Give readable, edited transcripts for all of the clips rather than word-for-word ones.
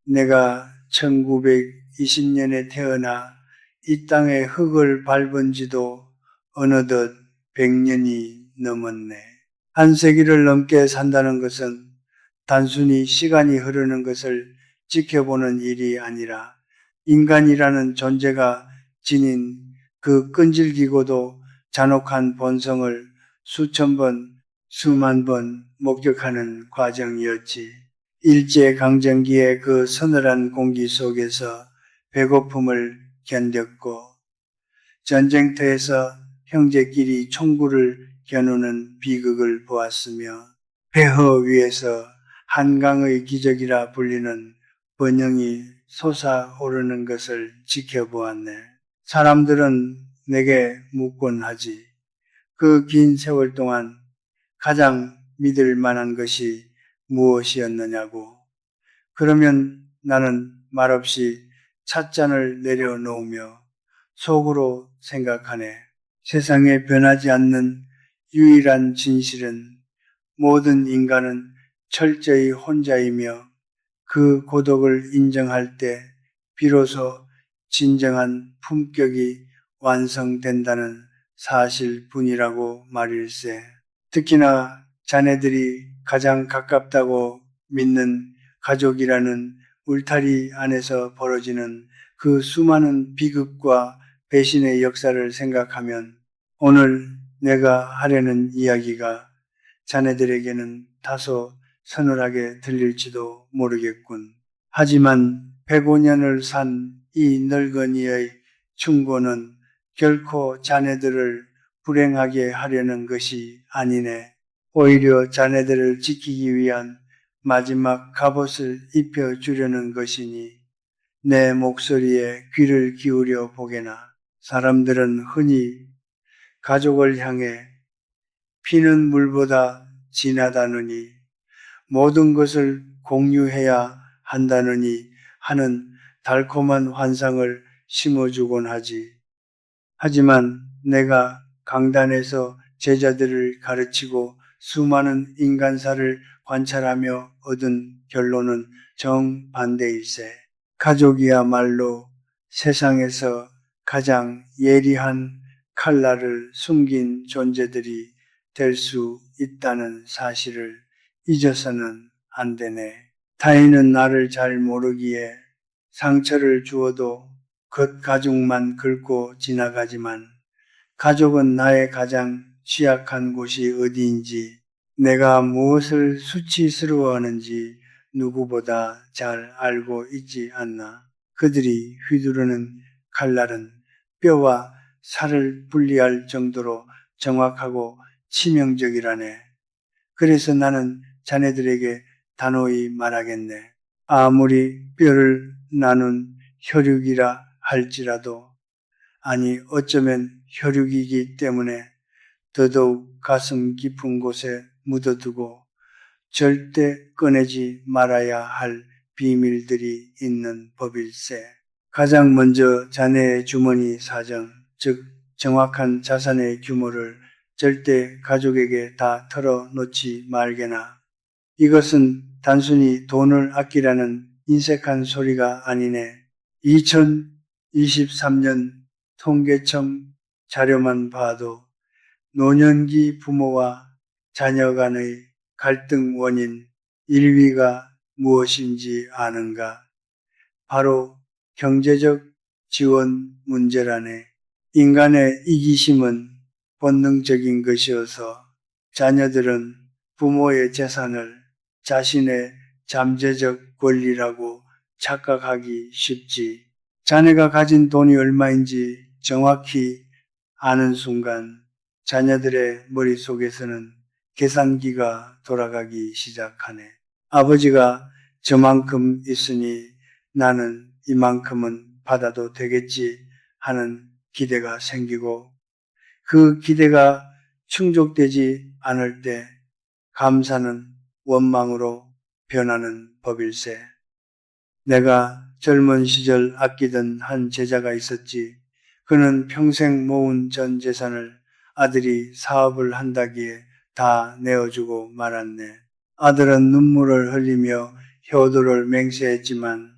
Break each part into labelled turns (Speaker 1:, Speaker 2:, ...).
Speaker 1: 내가 1920년에 태어나 이 땅의 흙을 밟은 지도 어느덧 100년이 넘었네. 한 세기를 넘게 산다는 것은 단순히 시간이 흐르는 것을 지켜보는 일이 아니라 인간이라는 존재가 지닌 그 끈질기고도 잔혹한 본성을 수천 번, 수만 번 목격하는 과정이었지. 일제강점기의 그 서늘한 공기 속에서 배고픔을 견뎠고 전쟁터에서 형제끼리 총구를 겨누는 비극을 보았으며 폐허 위에서 한강의 기적이라 불리는 번영이 솟아오르는 것을 지켜보았네. 사람들은 내게 묻곤 하지. 그 긴 세월 동안 가장 믿을 만한 것이 무엇이었느냐고. 그러면 나는 말없이 찻잔을 내려놓으며 속으로 생각하네. 세상에 변하지 않는 유일한 진실은 모든 인간은 철저히 혼자이며 그 고독을 인정할 때 비로소 진정한 품격이 완성된다는 사실뿐이라고 말일세. 특히나 자네들이 가장 가깝다고 믿는 가족이라는 울타리 안에서 벌어지는 그 수많은 비극과 배신의 역사를 생각하면 오늘 내가 하려는 이야기가 자네들에게는 다소 서늘하게 들릴지도 모르겠군. 하지만 105년을 산 이 늙은이의 충고는 결코 자네들을 불행하게 하려는 것이 아니네. 오히려 자네들을 지키기 위한 마지막 갑옷을 입혀주려는 것이니 내 목소리에 귀를 기울여 보게나. 사람들은 흔히 가족을 향해 피는 물보다 진하다느니 모든 것을 공유해야 한다느니 하는 달콤한 환상을 심어주곤 하지. 하지만 내가 강단에서 제자들을 가르치고 수많은 인간사를 관찰하며 얻은 결론은 정반대일세. 가족이야말로 세상에서 가장 예리한 칼날을 숨긴 존재들이 될 수 있다는 사실을 잊어서는 안 되네. 타인은 나를 잘 모르기에 상처를 주어도 겉가죽만 긁고 지나가지만 가족은 나의 가장 취약한 곳이 어디인지, 내가 무엇을 수치스러워하는지 누구보다 잘 알고 있지 않나. 그들이 휘두르는 칼날은 뼈와 살을 분리할 정도로 정확하고 치명적이라네. 그래서 나는 자네들에게 단호히 말하겠네. 아무리 뼈를 나눈 혈육이라 할지라도, 아니 어쩌면 혈육이기 때문에 더더욱 가슴 깊은 곳에 묻어두고 절대 꺼내지 말아야 할 비밀들이 있는 법일세. 가장 먼저 자네의 주머니 사정, 즉 정확한 자산의 규모를 절대 가족에게 다 털어놓지 말게나. 이것은 단순히 돈을 아끼라는 인색한 소리가 아니네. 2023년 통계청 자료만 봐도 노년기 부모와 자녀 간의 갈등 원인 1위가 무엇인지 아는가? 바로 경제적 지원 문제라네. 인간의 이기심은 본능적인 것이어서 자녀들은 부모의 재산을 자신의 잠재적 권리라고 착각하기 쉽지. 자네가 가진 돈이 얼마인지 정확히 아는 순간 자녀들의 머릿속에서는 계산기가 돌아가기 시작하네. 아버지가 저만큼 있으니 나는 이만큼은 받아도 되겠지 하는 기대가 생기고, 그 기대가 충족되지 않을 때 감사는 원망으로 변하는 법일세. 내가 젊은 시절 아끼던 한 제자가 있었지. 그는 평생 모은 전 재산을 아들이 사업을 한다기에 다 내어주고 말았네. 아들은 눈물을 흘리며 효도를 맹세했지만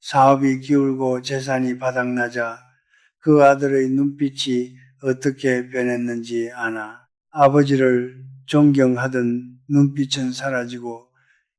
Speaker 1: 사업이 기울고 재산이 바닥나자 그 아들의 눈빛이 어떻게 변했는지 아나. 아버지를 존경하던 눈빛은 사라지고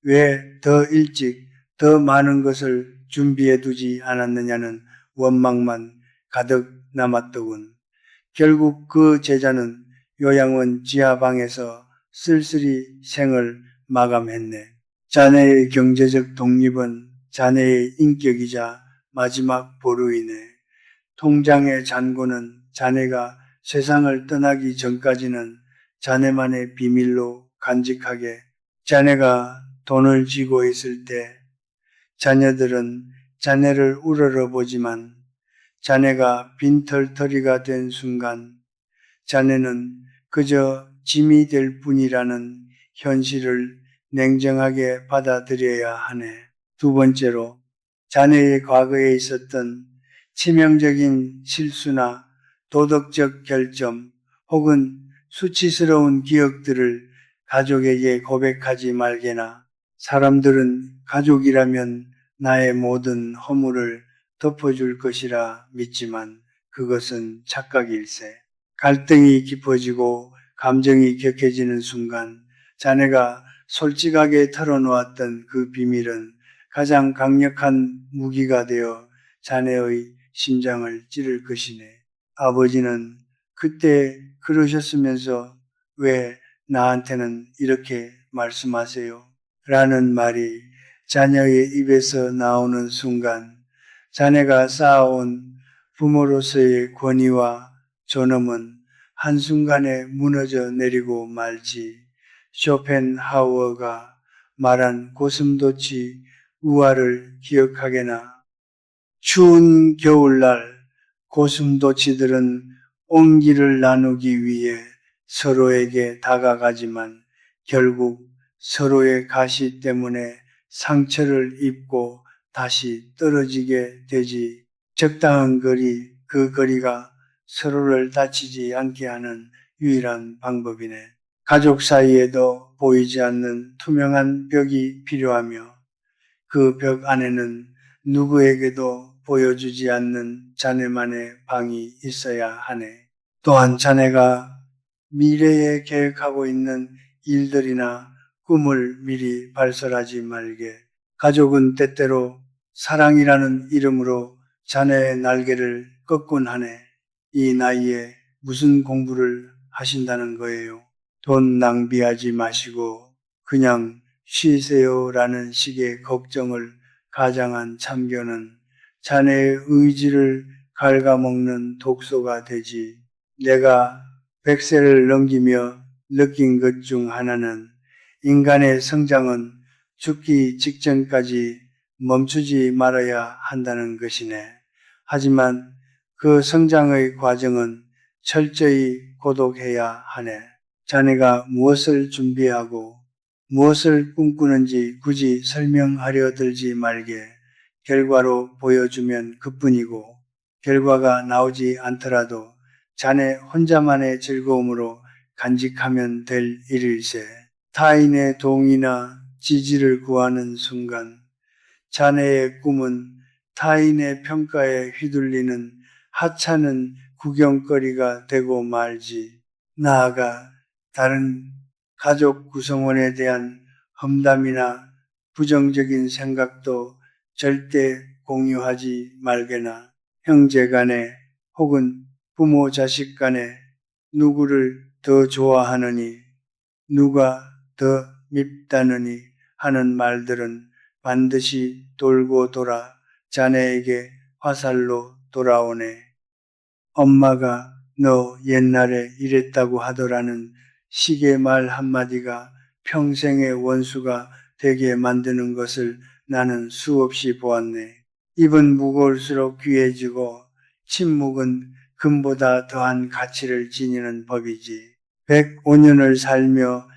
Speaker 1: 왜 더 일찍 더 많은 것을 준비해 두지 않았느냐는 원망만 가득 남았더군. 결국 그 제자는 요양원 지하방에서 쓸쓸히 생을 마감했네. 자네의 경제적 독립은 자네의 인격이자 마지막 보루이네. 통장의 잔고는 자네가 세상을 떠나기 전까지는 자네만의 비밀로 간직하게. 자네가 돈을 쥐고 있을 때 자녀들은 자네를 우러러보지만 자네가 빈털터리가 된 순간 자네는 그저 짐이 될 뿐이라는 현실을 냉정하게 받아들여야 하네. 두 번째로, 자네의 과거에 있었던 치명적인 실수나 도덕적 결점 혹은 수치스러운 기억들을 가족에게 고백하지 말게나. 사람들은 가족이라면 나의 모든 허물을 덮어줄 것이라 믿지만 그것은 착각일세. 갈등이 깊어지고 감정이 격해지는 순간 자네가 솔직하게 털어놓았던 그 비밀은 가장 강력한 무기가 되어 자네의 심장을 찌를 것이네. 아버지는 그때 그러셨으면서 왜 나한테는 이렇게 말씀하세요? 라는 말이 자녀의 입에서 나오는 순간 자네가 쌓아온 부모로서의 권위와 존엄은 한순간에 무너져 내리고 말지. 쇼펜하우어가 말한 고슴도치 우화를 기억하게나. 추운 겨울날 고슴도치들은 온기를 나누기 위해 서로에게 다가가지만 결국 서로의 가시 때문에 상처를 입고 다시 떨어지게 되지. 적당한 거리, 그 거리가 서로를 다치지 않게 하는 유일한 방법이네. 가족 사이에도 보이지 않는 투명한 벽이 필요하며 그 벽 안에는 누구에게도 보여주지 않는 자네만의 방이 있어야 하네. 또한 자네가 미래에 계획하고 있는 일들이나 꿈을 미리 발설하지 말게. 가족은 때때로 사랑이라는 이름으로 자네의 날개를 꺾곤 하네. 이 나이에 무슨 공부를 하신다는 거예요? 돈 낭비하지 마시고 그냥 쉬세요라는 식의 걱정을 가장한 참견은 자네의 의지를 갉아먹는 독소가 되지. 내가 100세를 넘기며 느낀 것 중 하나는 인간의 성장은 죽기 직전까지 멈추지 말아야 한다는 것이네. 하지만 그 성장의 과정은 철저히 고독해야 하네. 자네가 무엇을 준비하고 무엇을 꿈꾸는지 굳이 설명하려 들지 말게. 결과로 보여주면 그뿐이고 결과가 나오지 않더라도 자네 혼자만의 즐거움으로 간직하면 될 일일세. 타인의 동의나 지지를 구하는 순간 자네의 꿈은 타인의 평가에 휘둘리는 하찮은 구경거리가 되고 말지. 나아가 다른 가족 구성원에 대한 험담이나 부정적인 생각도 절대 공유하지 말게나. 형제간에 혹은 부모 자식 간에 누구를 더 좋아하느니 누가 더 밉다느니 하는 말들은 반드시 돌고 돌아 자네에게 화살로 돌아오네. 엄마가 너 옛날에 이랬다고 하더라는 식의 말 한마디가 평생의 원수가 되게 만드는 것을 나는 수없이 보았네. 입은 무거울수록 귀해지고 침묵은 금보다 더한 가치를 지니는 법이지. 105년을 살며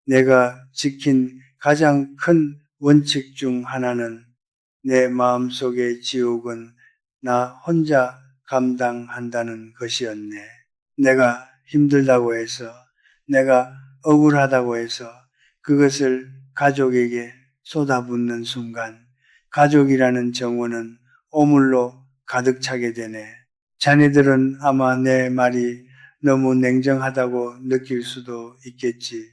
Speaker 1: 내가 지킨 가장 큰 원칙 중 하나는 내 마음속의 지옥은 나 혼자 감당한다는 것이었네. 내가 힘들다고 해서, 내가 억울하다고 해서 그것을 가족에게 쏟아붓는 순간 가족이라는 정원은 오물로 가득 차게 되네. 자네들은 아마 내 말이 너무 냉정하다고 느낄 수도 있겠지.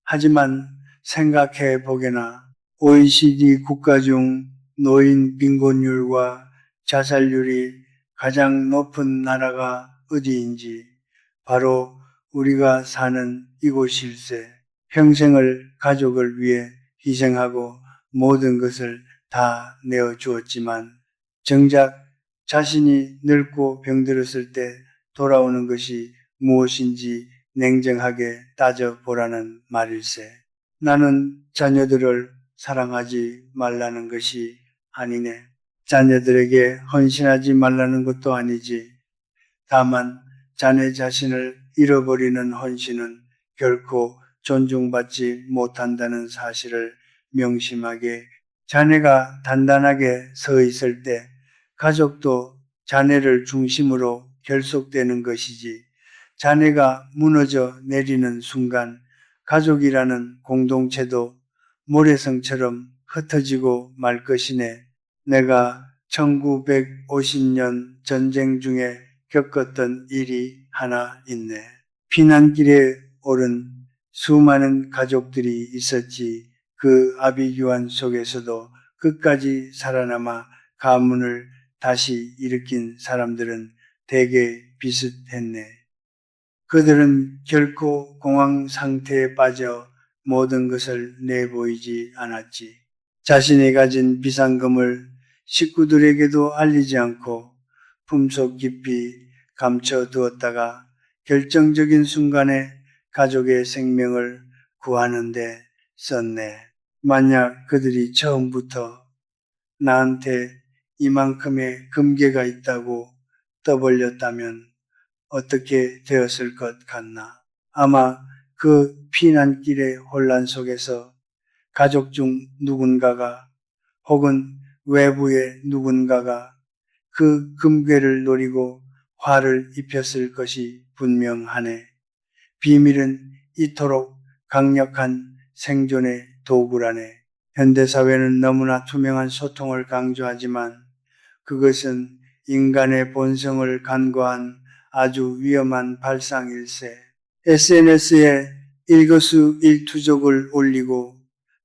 Speaker 1: 하지만 생각해 보게나 OECD 국가 중 노인 빈곤율과 자살률이 가장 높은 나라가 어디인지 바로 우리가 사는 이곳일세. 평생을 가족을 위해 희생하고 모든 것을 다 내어주었지만 정작 자신이 늙고 병들었을 때 돌아오는 것이 무엇인지 냉정하게 따져보라는 말일세. 나는 자녀들을 사랑하지 말라는 것이 아니네. 자녀들에게 헌신하지 말라는 것도 아니지. 다만 자네 자신을 잃어버리는 헌신은 결코 존중받지 못한다는 사실을 명심하게. 자네가 단단하게 서 있을 때 가족도 자네를 중심으로 결속되는 것이지. 자네가 무너져 내리는 순간 가족이라는 공동체도 모래성처럼 흩어지고 말 것이네. 내가 1950년 전쟁 중에 겪었던 일이 하나 있네. 피난길에 오른 수많은 가족들이 있었지. 그 아비규환 속에서도 끝까지 살아남아 가문을 다시 일으킨 사람들은 대개 비슷했네. 그들은 결코 공황 상태에 빠져 모든 것을 내보이지 않았지. 자신이 가진 비상금을 식구들에게도 알리지 않고 품속 깊이 감춰두었다가 결정적인 순간에 가족의 생명을 구하는데 썼네. 만약 그들이 처음부터 나한테 이만큼의 금괴가 있다고 떠벌렸다면 어떻게 되었을 것 같나? 아마 그 피난길의 혼란 속에서 가족 중 누군가가 혹은 외부의 누군가가 그 금괴를 노리고 화를 입혔을 것이 분명하네. 비밀은 이토록 강력한 생존의 도구라네. 현대사회는 너무나 투명한 소통을 강조하지만 그것은 인간의 본성을 간과한 아주 위험한 발상일세. SNS에 일거수일투족을 올리고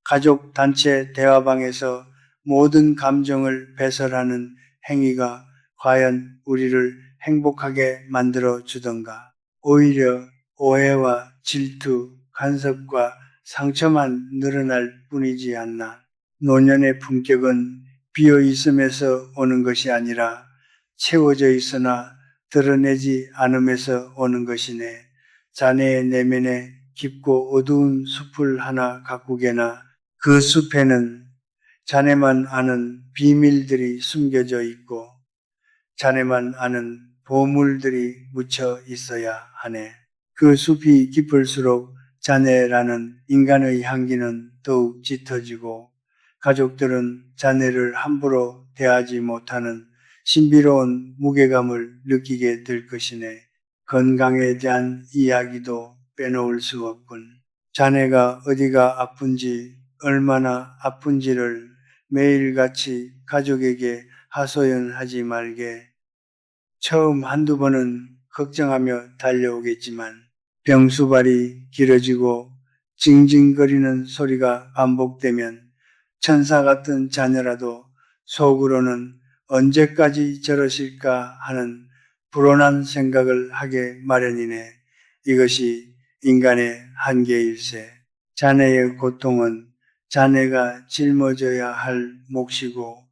Speaker 1: 가족 단체 대화방에서 모든 감정을 배설하는 행위가 과연 우리를 행복하게 만들어 주던가. 오히려 오해와 질투, 간섭과 상처만 늘어날 뿐이지 않나. 노년의 품격은 비어 있음에서 오는 것이 아니라 채워져 있으나 드러내지 않음에서 오는 것이네. 자네의 내면에 깊고 어두운 숲을 하나 가꾸게나 그 숲에는 자네만 아는 비밀들이 숨겨져 있고 자네만 아는 보물들이 묻혀 있어야 하네. 그 숲이 깊을수록 자네라는 인간의 향기는 더욱 짙어지고 가족들은 자네를 함부로 대하지 못하는 신비로운 무게감을 느끼게 될 것이네. 건강에 대한 이야기도 빼놓을 수 없군. 자네가 어디가 아픈지, 얼마나 아픈지를 매일같이 가족에게 하소연하지 말게. 처음 한두 번은 걱정하며 달려오겠지만 병수발이 길어지고 징징거리는 소리가 반복되면 천사 같은 자녀라도 속으로는 언제까지 저러실까 하는 불온한 생각을 하게 마련이네. 이것이 인간의 한계일세. 자네의 고통은 자네가 짊어져야 할 몫이고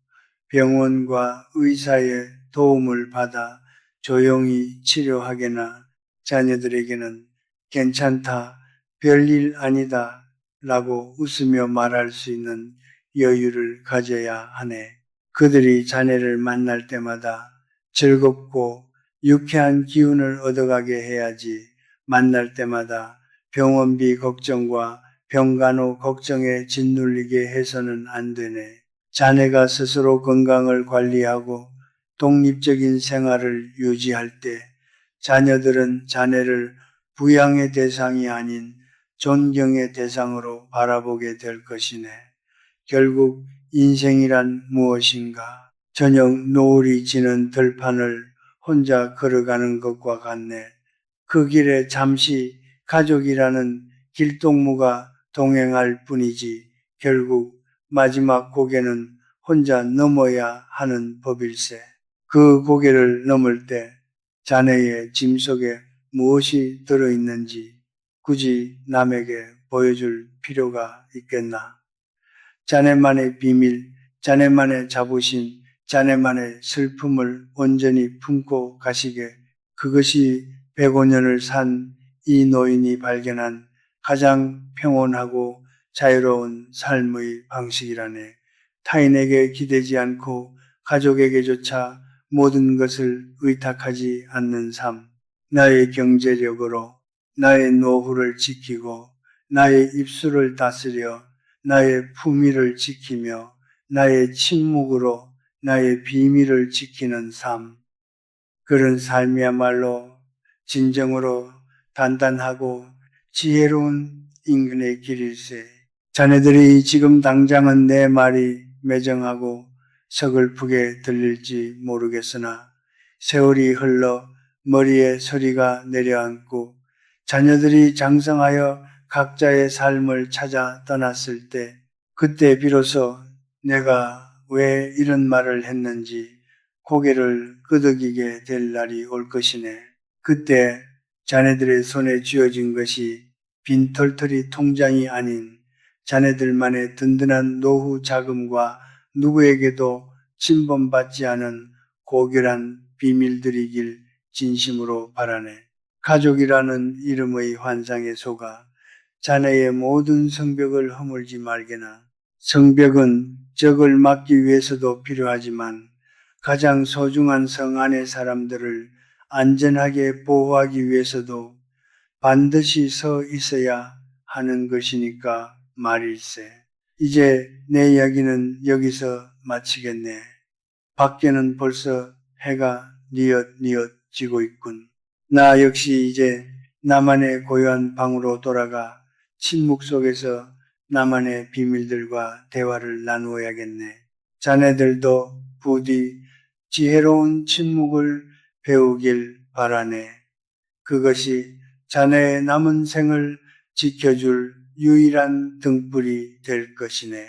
Speaker 1: 병원과 의사의 도움을 받아 조용히 치료하게나 자녀들에게는 괜찮다, 별일 아니다 라고 웃으며 말할 수 있는 여유를 가져야 하네. 그들이 자네를 만날 때마다 즐겁고 유쾌한 기운을 얻어가게 해야지 만날 때마다 병원비 걱정과 병간호 걱정에 짓눌리게 해서는 안 되네. 자네가 스스로 건강을 관리하고 독립적인 생활을 유지할 때 자녀들은 자네를 부양의 대상이 아닌 존경의 대상으로 바라보게 될 것이네. 결국 인생이란 무엇인가? 저녁 노을이 지는 들판을 혼자 걸어가는 것과 같네. 그 길에 잠시 가족이라는 길동무가 동행할 뿐이지 결국 마지막 고개는 혼자 넘어야 하는 법일세. 그 고개를 넘을 때 자네의 짐 속에 무엇이 들어있는지 굳이 남에게 보여줄 필요가 있겠나? 자네만의 비밀, 자네만의 자부심, 자네만의 슬픔을 온전히 품고 가시게. 그것이 105년을 산 이 노인이 발견한 가장 평온하고 자유로운 삶의 방식이라네. 타인에게 기대지 않고 가족에게조차 모든 것을 의탁하지 않는 삶. 나의 경제력으로 나의 노후를 지키고 나의 입술을 다스려 나의 품위를 지키며 나의 침묵으로 나의 비밀을 지키는 삶. 그런 삶이야말로 진정으로 단단하고 지혜로운 인간의 길일세. 자네들이 지금 당장은 내 말이 매정하고 서글프게 들릴지 모르겠으나 세월이 흘러 머리에 소리가 내려앉고 자녀들이 장성하여 각자의 삶을 찾아 떠났을 때 그때 비로소 내가 왜 이런 말을 했는지 고개를 끄덕이게 될 날이 올 것이네. 그때 자네들의 손에 쥐어진 것이 빈털터리 통장이 아닌 자네들만의 든든한 노후 자금과 누구에게도 침범받지 않은 고결한 비밀들이길 진심으로 바라네. 가족이라는 이름의 환상에 속아 자네의 모든 성벽을 허물지 말게나. 성벽은 적을 막기 위해서도 필요하지만 가장 소중한 성 안의 사람들을 안전하게 보호하기 위해서도 반드시 서 있어야 하는 것이니까 말일세. 이제 내 이야기는 여기서 마치겠네. 밖에는 벌써 해가 뉘엿뉘엿 지고 있군. 나 역시 이제 나만의 고요한 방으로 돌아가 침묵 속에서 나만의 비밀들과 대화를 나누어야겠네. 자네들도 부디 지혜로운 침묵을 배우길 바라네. 그것이 자네의 남은 생을 지켜줄 유일한 등불이 될 것이네.